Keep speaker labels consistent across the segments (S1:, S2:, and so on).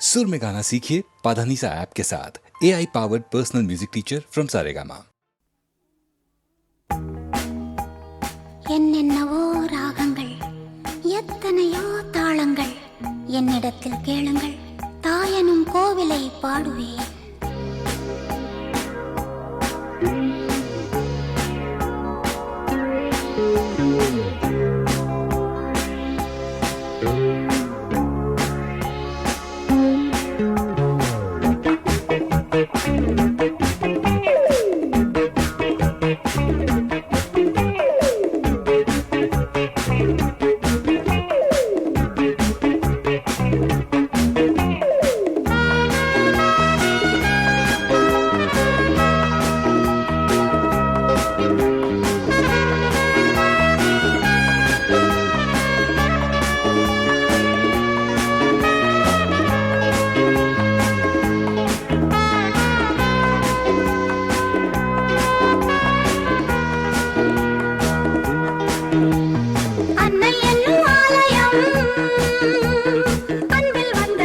S1: सुर में गाना सीखिए पाधानीसा ऐप के साथ AI powered personal music teacher from Saregama.
S2: என்னென்னவோ ராகங்கள் எத்தனையோ தாளங்கள் என்னிடத்தில் கேளுங்கள் தாயனும் கோவிலை பாடுவேன்.
S3: அன்னை என்னும் ஆலயம் அன்பில் வந்த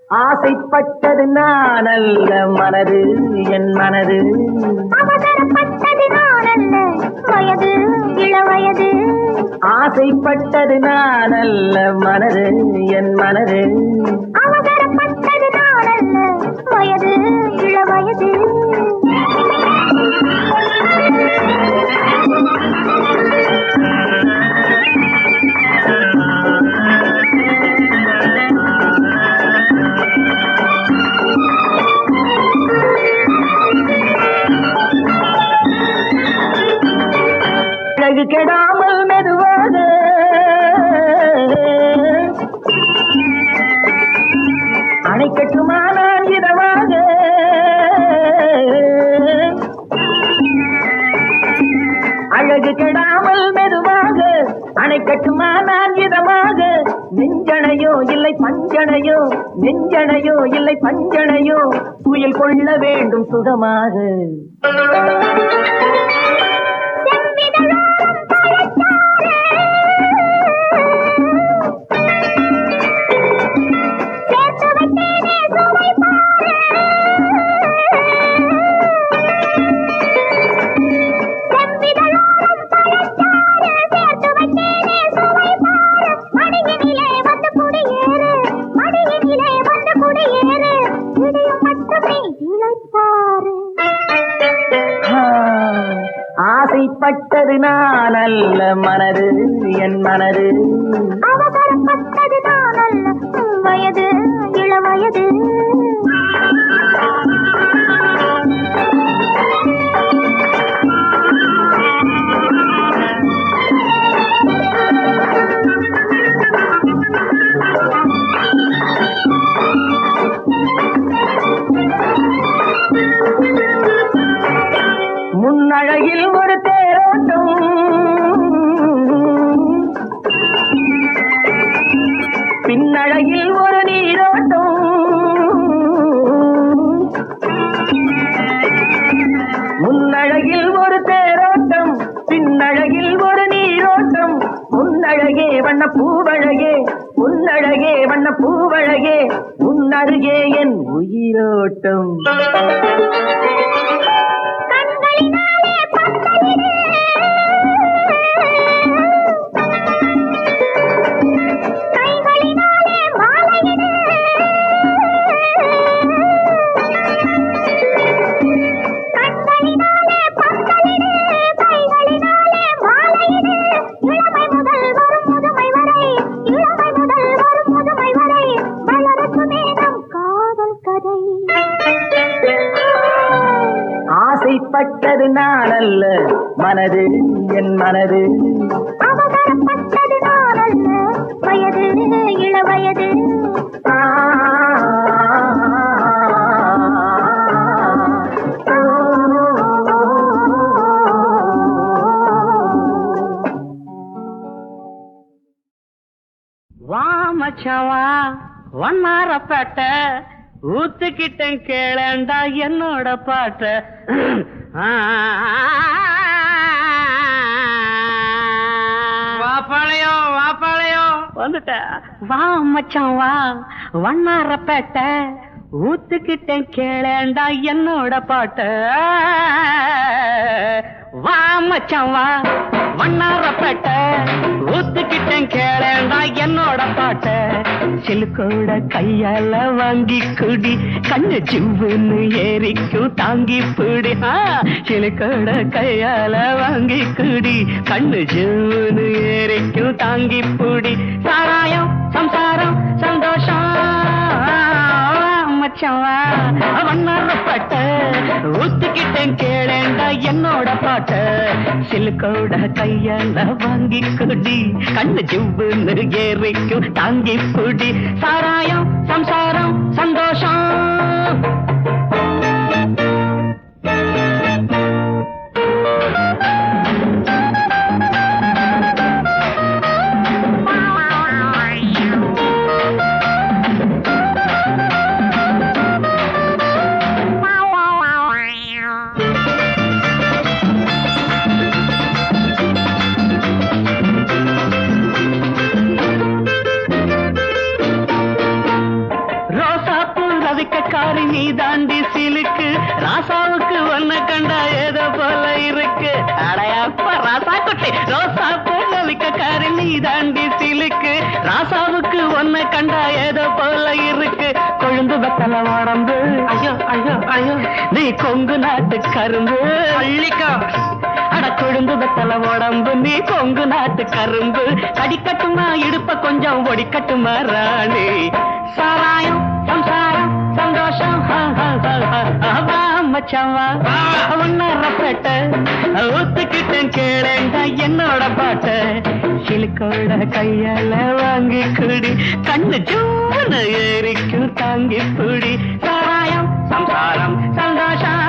S3: ஆசைப்பட்டது நான் அல்ல மனது என் மனது
S2: அவசரப்பட்டது நான் அல்ல வயது இளவயது
S3: ஆசைப்பட்டது நான் அல்ல மனது என் மனது
S2: அவசரப்பட்டது நான் அல்ல வயது இளவயது
S3: அழகு கெடாமல் மெதுவாக அணை கட்டுமா நான் இதமாக அழகு கெடாமல் மெதுவாக அணை கட்டுமா நான் இதமாக நெஞ்சனையோ இல்லை பஞ்சனையோ நெஞ்சனையோ இல்லை பஞ்சனையோ துயில் கொள்ள வேண்டும் சுகமாக ஆசைப்பட்டது நான் அல்ல மனது என் மனது
S2: அவசரப்பட்டது நான் அல்ல வயது இளவயது
S3: முன்னழகில் ஒரு தேரோட்டம் பின்னழகில் ஒரு நீரோட்டம் முன்னழகில் ஒரு தேரோட்டம் பின்னழகில் ஒரு நீரோட்டம் முன்னழகே வண்ண பூவழகே உன்னழகே வண்ண பூவழகே உன்னருகே என் உயிரோட்டம் ஆசைப்பட்டது நான் அல்ல மனது என் மனது
S2: அவசரப்பட்டது நான் அல்ல வயது இளவயது
S3: வா மச்சவா வண்ணாரப்பேட்ட ஊத்துக்கிட்டேன் கேளண்டா என்னோட பாட்ட வாப்பாளையோ வந்துட்ட வா மச்சான் வா வண்ணாரப்பேட்ட ஊத்துக்கிட்டேன் கேளண்டா என்னோட பாட்ட வா மச்சான் வா வண்ணாரப்பேட்ட ஊத்துக்கிட்டேன் கேளண்டா என்னோட பாட்ட சிலுக்கோட கையால வாங்கி குடி கண்ணு ஜிவ்வுன்னு ஏறிக்கும் தாங்கி பிடி சிலுக்கோட கையால வாங்கி குடி கண்ணு ஜிவ்வுன்னு ஏறிக்கும் தாங்கி பிடி சாராயம் சம்சாரம் சந்தோஷம் மச்சவா வண்ணாரப்பட்ட ஊத்துக்கிட்டேன் கேளேண்டா என்னோட பாட்ட சிலுக்கோட கையால வாங்கி குடி கண்ணு ஜிவ்வுன்னு ஏறிக்கும் தாங்கி பிடி சாராயம் சம்சாரம் சந்தோஷம் நீ தாண்டி சிலுக்கு ராசாவுக்கு ஒன்ன கண்டா ஏதோ போல இருக்கு அடையாப்ப ராசா குட்டி ரோசா போல விக்கக்காரி நீ தாண்டி சிலுக்கு ராசாவுக்கு ஒன்ன கண்டா ஏதோ போல இருக்கு கொழுந்து வெத்தல உடம்பு ஐயோ ஐயோ ஐயோ நீ கொங்கு நாட்டு கரும்பு அள்ளிக்கா அட கொழுந்து வெத்தல உடம்பு நீ கொங்கு நாட்டு கரும்பு கடிக்கட்டுமா இடுப்ப கொஞ்சம் ஒடிக்கட்டுமா ராணி சாராயம் சம்சாரம் சந்தோஷம் மச்சவா ஒன்னரப்பட்ட ஊத்துக்கிட்டேன் கேளேண்டா என்னோட என்னோட பாட்ட சிலுக்கோட கையால வாங்கி குடி கண்ணு ஜூன்னு ஏறிக்கும் தாங்கி குடி சாராயம் சம்சாரம் சந்தோஷம்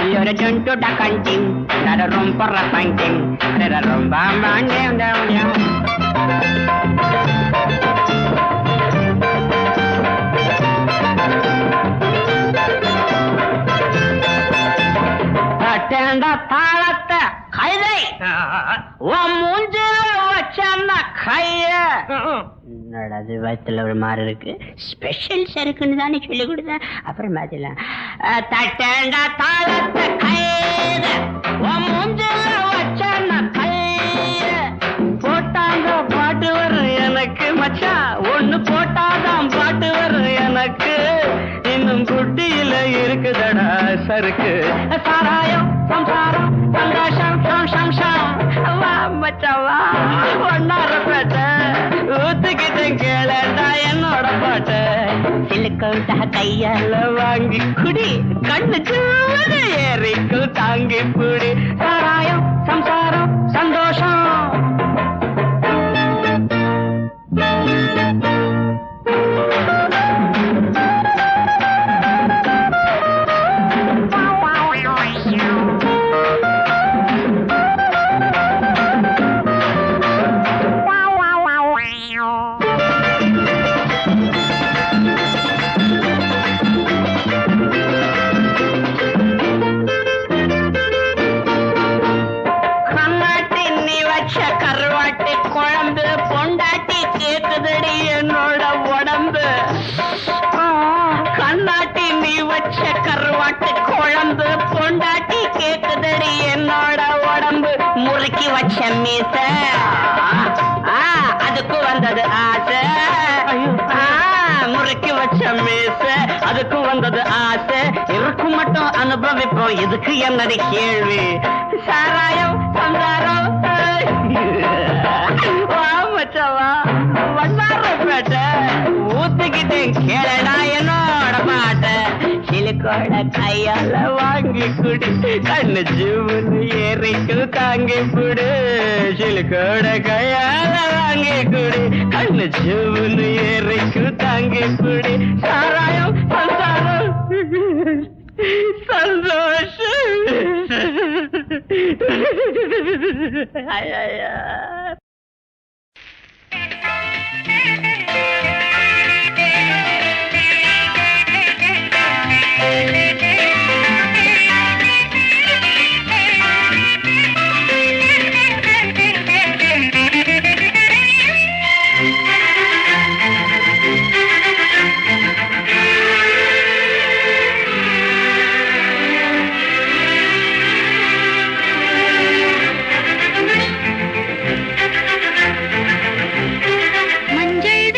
S3: You're a junto da canting, not a room for a painting, not a room bam bam down down down. Attend a palata, Kaide, one moonjil, what's Kaya. அது வயத்துல ஒரு மாதிரி இருக்கு ஸ்பெஷல் சருக்குன்னு தானே சொல்லி கொடுத்தேன் அப்புறம் மாத்திலாம் தட்டேண்டா தாளத்தை கைத போட்டாங்க பாட்டு வரும் எனக்கு மச்சான் ஒண்ணு போட்டாதான் பாட்டு வரும் எனக்கு இன்னும் குட்டியில இருக்குதடா சருக்கு சாராயம் சம்சாரம் சந்தோஷம் ஷம் ஷம் ஷம் வா மச்சாவா ஒன்னார பேட்ட ஊத்துக்கிட்டேன் கேளடா என்னோட பாட்ட சிலுக்கோட்டா கையால வாங்கி குடி கண்ணு சூடு ஏறிக்கும் தாங்கி குடி சாராயம் சம்சாரம் சந்தோஷம் என்னோட உடம்பு கண்ணாட்டி நீ வச்ச கருவாட்டு குழம்பு பொண்டாட்டி கேக்குதடி என்னோட உடம்பு முறுக்கி வச்ச மீச அதுக்கு வந்தது ஆசை முறுக்கி வச்ச மீச அதுக்கு வந்தது ஆசை இருக்கும் மட்டும் அனுபவிப்போம் இதுக்கு என்னடி கேள்வி சாராயம் சந்தாரம் மச்சவா வண்ணாரப்பேட்ட ஊத்துக்கிட்டேன் கேளடா என்னோட பாட்ட சிலுக்கோட கையால வாங்கி குடி கண்ணு ஜூன்னு ஏறிக்கு தாங்கி குடு சிலுக்கோட கையால வாங்கி குடி கண்ணு ஜூன்னு ஏறிக்கு தாங்கி குடி சாராயம் சந்தாரம் சந்தோஷம்
S2: மஞ்சள்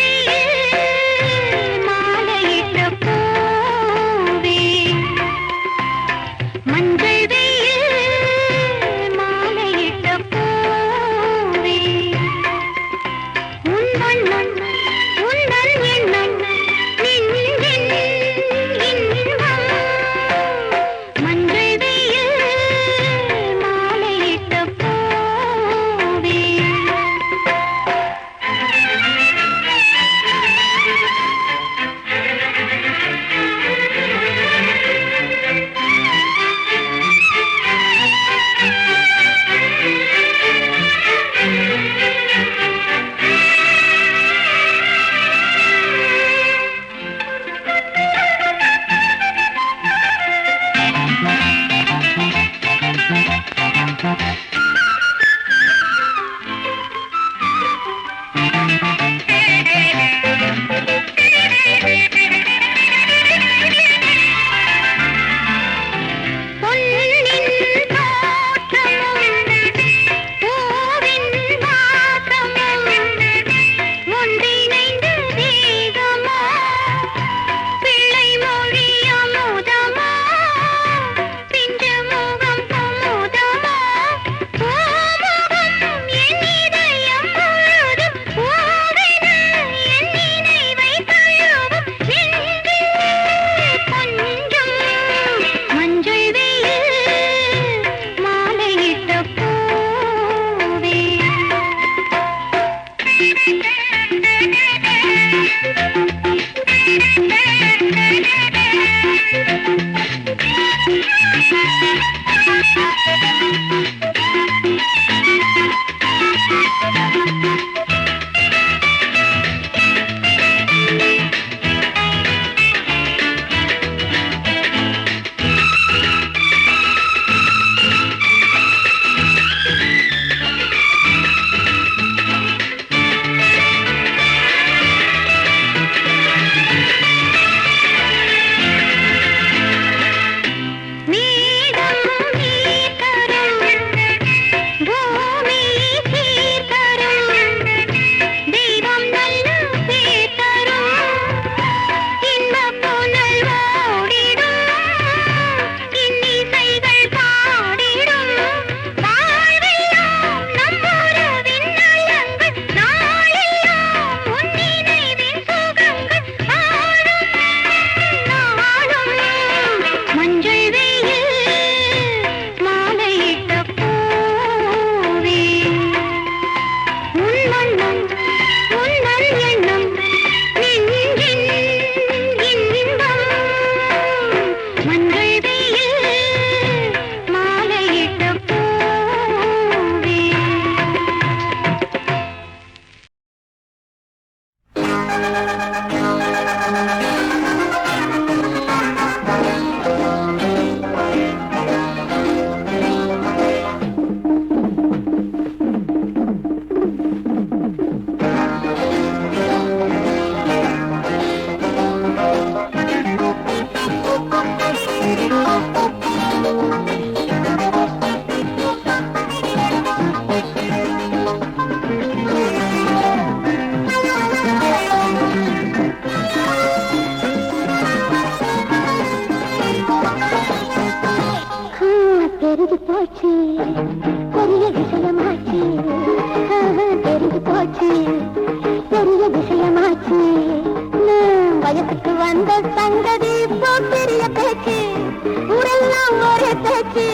S2: ஊரெல்லாம் ஒரே பேச்சு,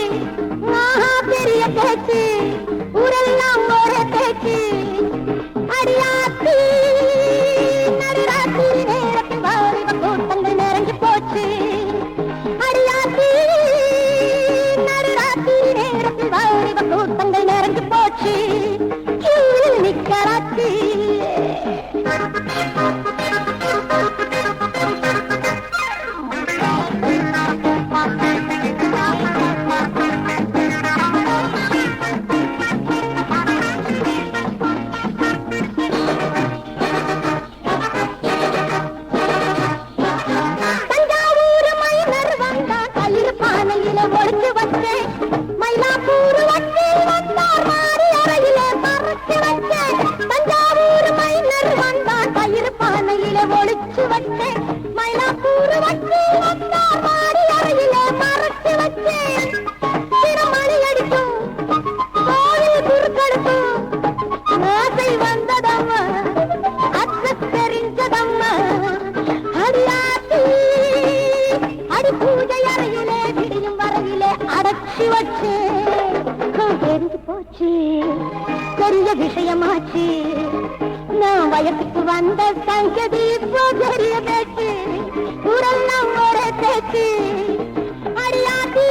S2: ஆஹா பெரிய பேச்சு, ஊரெல்லாம் ஒரே பேச்சு. அடியாத்தி நடுராத்திரி நேரத்தில் வாலிப கூட்டங்கள் நிறைஞ்சு போச்சு. அடியாத்தி நடுராத்திரி நேரத்தில் வாலிப கூட்டங்கள் நிறைஞ்சு போச்சு. கியூவில் நிக்கராச்சி. பெரிய விஷயமாச்சு. நான் வயசுக்கு வந்த சங்கதி இப்போ பெரிய பேச்சு. ஊரெல்லாம் ஒரே பேச்சு. அடியாத்தி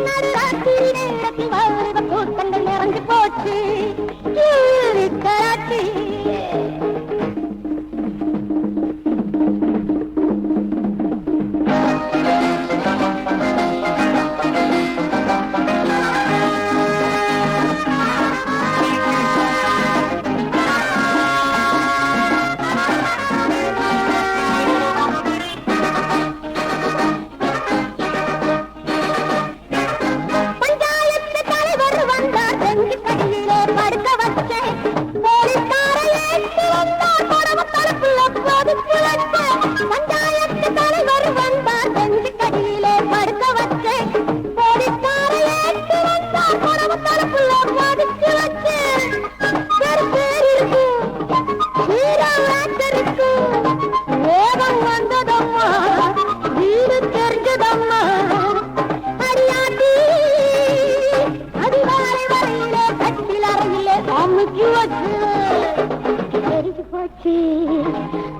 S2: நடுராத்திரி நேரத்தில் வாலிப கூட்டங்கள் நிறைஞ்சு போச்சு. கராச்சி.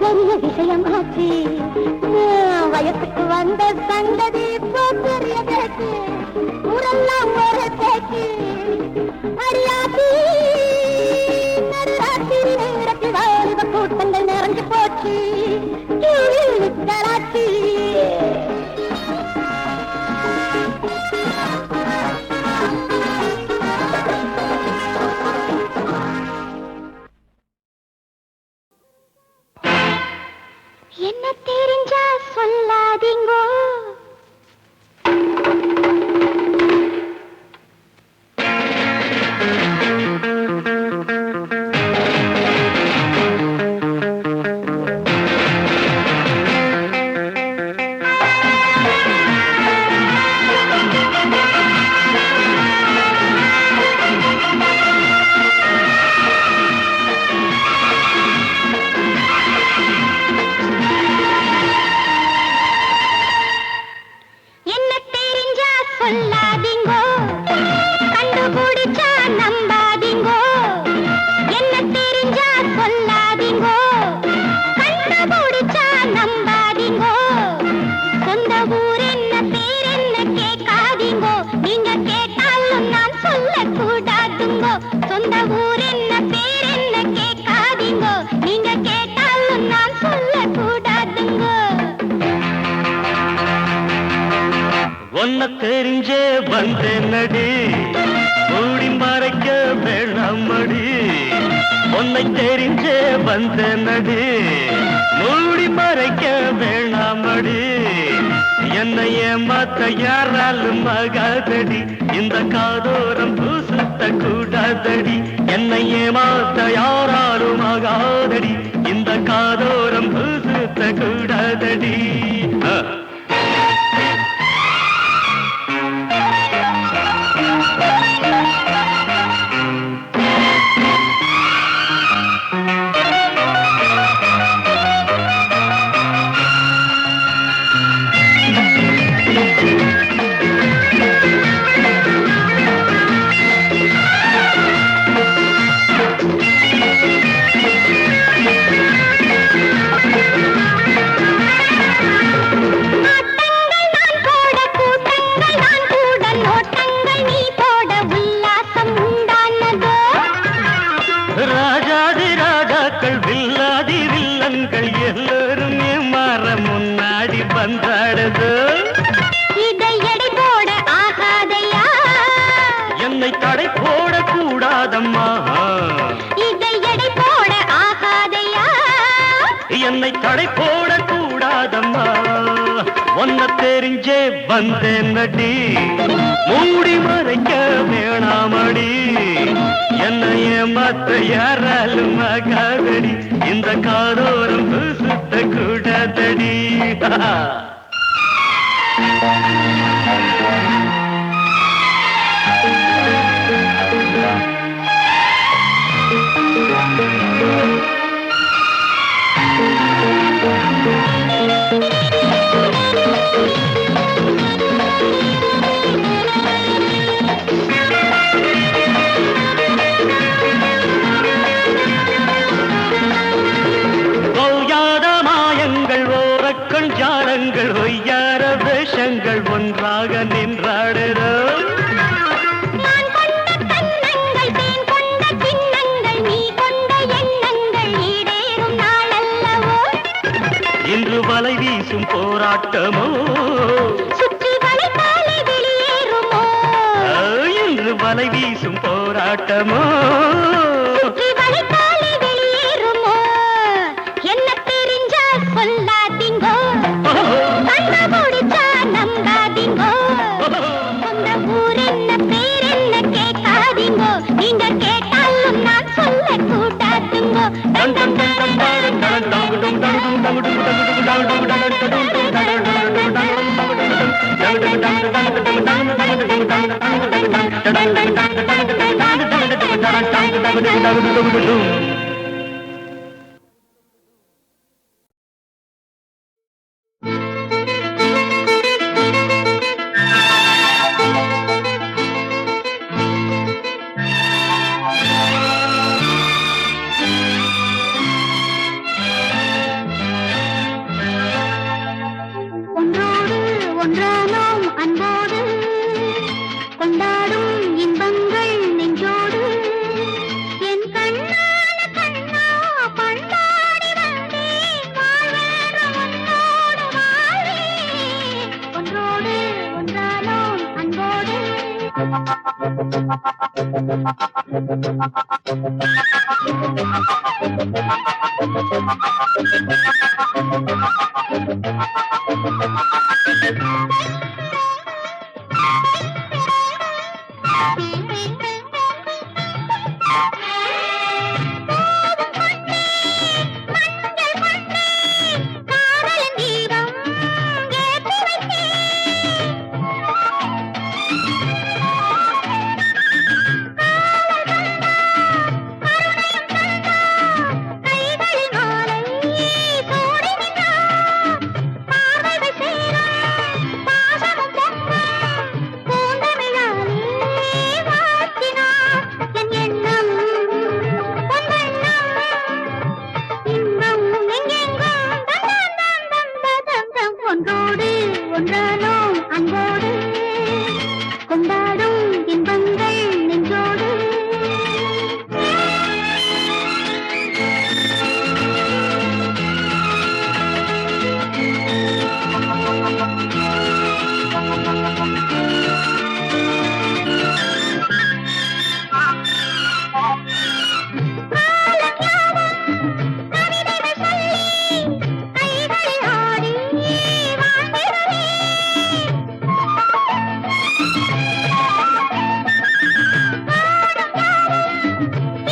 S2: பெரிய விஷயமாச்சு. வயசுக்கு வந்த சங்கதி இப்போ பெரிய பேச்சு. ஊரெல்லாம் ஒரு பேச்சு. அடியாத்தி நடுராத்திரி நேரத்தில் வாலிப கூட்டங்கள் நிறைஞ்சு போச்சு. கராச்சி. என்ன தெரிஞ்சா சொல்லாதீங்கோ.
S3: ஒன்ன தெரிஞ்சே வந்தேனடி, மூடி மறைக்க வேணாமடி. உன்னை தெரிஞ்சே வந்தேனடி, மூடி மறைக்க வேணாமடி. என்னை ஏமாத்த யாராலும் ஆகாதடி, இந்த காதோரம் பூசுத்த கூடாதடி. என்னை ஏமாத்த யாராலும் ஆகாதடி, இந்த காதோரம் பூசுத்த கூடாதடி. கூடாதம்மா.
S2: இதை எடை போட ஆகாதையா,
S3: என்னை தடை போட கூடாதம்மா. ஒன்ன தெரிஞ்சே வந்தேன் நடி, மூடி மறைக்க வேணாமடி. என்னை ஏமாத்த யாராலும் ஆகாதடி, இந்த காதோரம் சுத்த கூடாதடி. ஓயாத மாயங்கள், ஓரக்கண் ஜாலங்கள், ஒய்யார வேஷங்கள் ஒன்றாக நின்றாடுறோம்.
S2: நான் கொண்ட கண்ணங்கள், தேன் கொண்ட சின்னங்கள், நீ கொண்ட எண்ணங்கள் ஈடேறும் நாளல்லவோ.
S3: இன்று வலை வீசும் போராட்டமோ,
S2: சுற்றி வளைத்தாலே வெளியேறுமோ,
S3: இன்று வலை வீசும் போராட்டமோ.
S2: சுற்றி வளைத்தாலே வெளியேறுமோ. என்ன தெரிஞ்சா சொல்லாதீங்கோ, கண்ண முடிச்சா நம்பாதீங்கோ. உங்க ஊர் என்ன பேர் என்ன கேட்காதீங்கோ, நீங்க கேட்டாலும் நான் சொல்ல கூடாதுங்கோ. ஒன்றோடு ஒன்றானோம் அன்போடு, கொண்டாடும் இன்பங்கள் நெஞ்சோடு. என் கண்ணான கண்ணா பண்டாடி வந்தேன், வாழ்வேறு உன்னோடு வாழ்வேன். ஒன்றோடு ஒன்றானோம் அன்போடு. காதலின் தீபம் ஏற்றி வைத்தேன், கைகளில் மாலை சூடி நின்றான். பார்வைகள் சேரும் பாசமும் பொங்கும், பூந்தமிழாலே வாழ்த்தினான். என் எண்ணம் உன் வண்ணம், இன்பம் எங்கெங்கும் தம் தம் தம் தம் தம் தம். ஒன்றோடு ஒன்றானோம் அன்போடு, கொண்டாடும் இன்பங்கள் நெஞ்சோடு. கவிதைகள் சொல்லி கைகளில் ஆடி வாழ்ந்திடவே.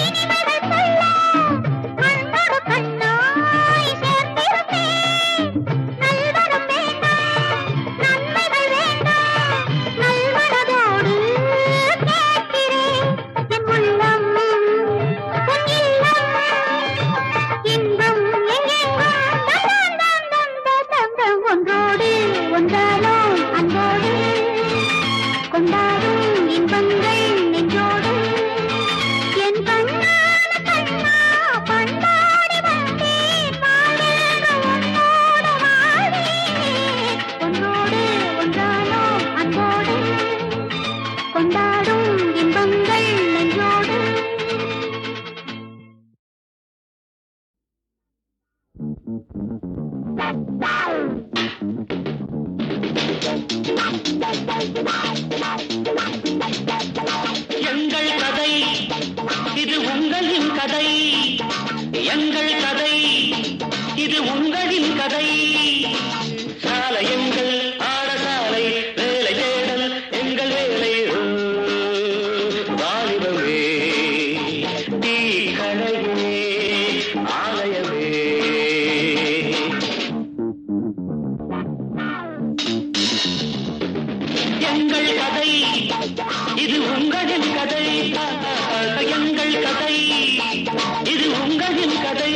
S2: இனிமைகள் சொல்ல கண்ணோடு கண்ணாய் சேர்ந்திருப்பேன். நல்வரம் வேண்டாம், நன்மைகள் வேண்டாம், நல்வரதோடு கேட்கிறேன். என் உள்ளம் உன் இல்லம், இன்பம் எங்கெங்கும் தம் தம் தம் தம் தம் தம். ஒன்றோடு ஒன்றானோம் அன்போடு, கொண்டாடும் இன்பங்கள் நெஞ்சோடு. என் கண்ணான கண்ணா பண்டாடி வந்தேன், வாழ்வேறு உன்னோடு வாழ்வேன். ஒன்றோடு ஒன்றானோம் அன்போடு, கொண்டாடும் இன்பங்கள் நெஞ்சோடு.
S3: எங்கள் கதை கதை எங்கள் கதை இது உங்களின் கதை சாலை எங்கள் ஆடசாலை வேலை தேடல் எங்கள் வேலை வாலிபமே தீ கடையே ஆலயமே எங்கள் கதை இது உங்களின் கதை எங்கள் கதை இது உங்களின் கதை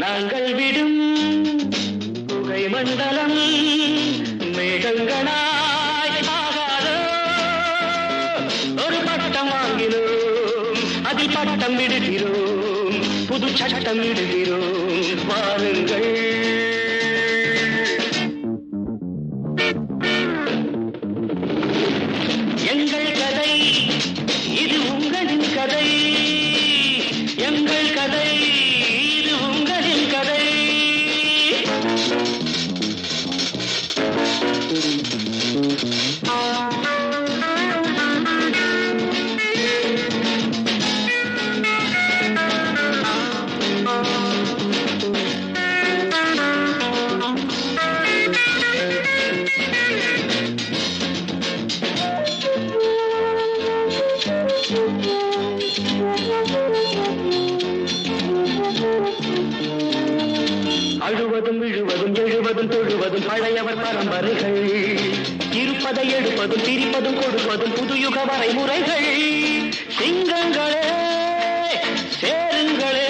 S3: நாங்கள் விடும் புகை மண்டலம் மேகங்களாய் ஆகாதோ ஒரு பட்டம் வாங்கினோம் அதில் பட்டம் விடுகிறோம் புது சட்டம் விடுகிறோம் வாருங்கள் எங்கள் கதை இது உங்களின் கதை எங்கள் கதை இது உங்களின் கதை அழுவதும் விழுவதும் எழுவதும் தொழுவதும் பழையவர் பரம்பரைகள் இருப்பதை எடுப்பதும் பிரிப்பதும் கொடுப்பதும் புதுயுக வரைமுறைகள் சிங்கங்களே சேருங்களே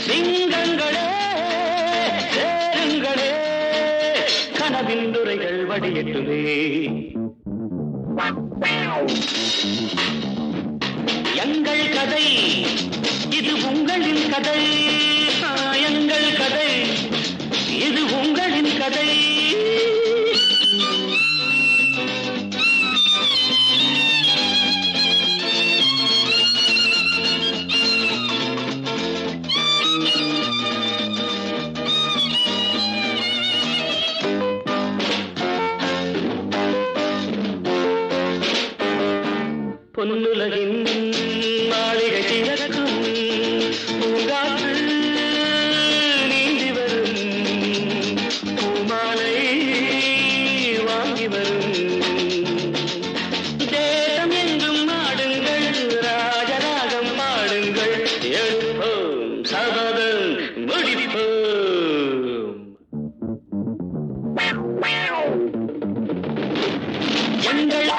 S3: சிங்கங்களே சேருங்களே கனவின் துறைகள் வடியட்டுமே எங்கள் கதை இது உங்களின் கதை எங்கள் கதை இது உங்களின் கதை பொன்னுலகின் மாளிகை திறக்கும் பூங்காற்று நீந்தி வரும் பூமாலை வாங்கி வரும் தேசம் எங்கும் ஆடுங்கள் ராஜராகம் பாடுங்கள் எழுப்போம் சபதம் முடிப்போம் எங்கள்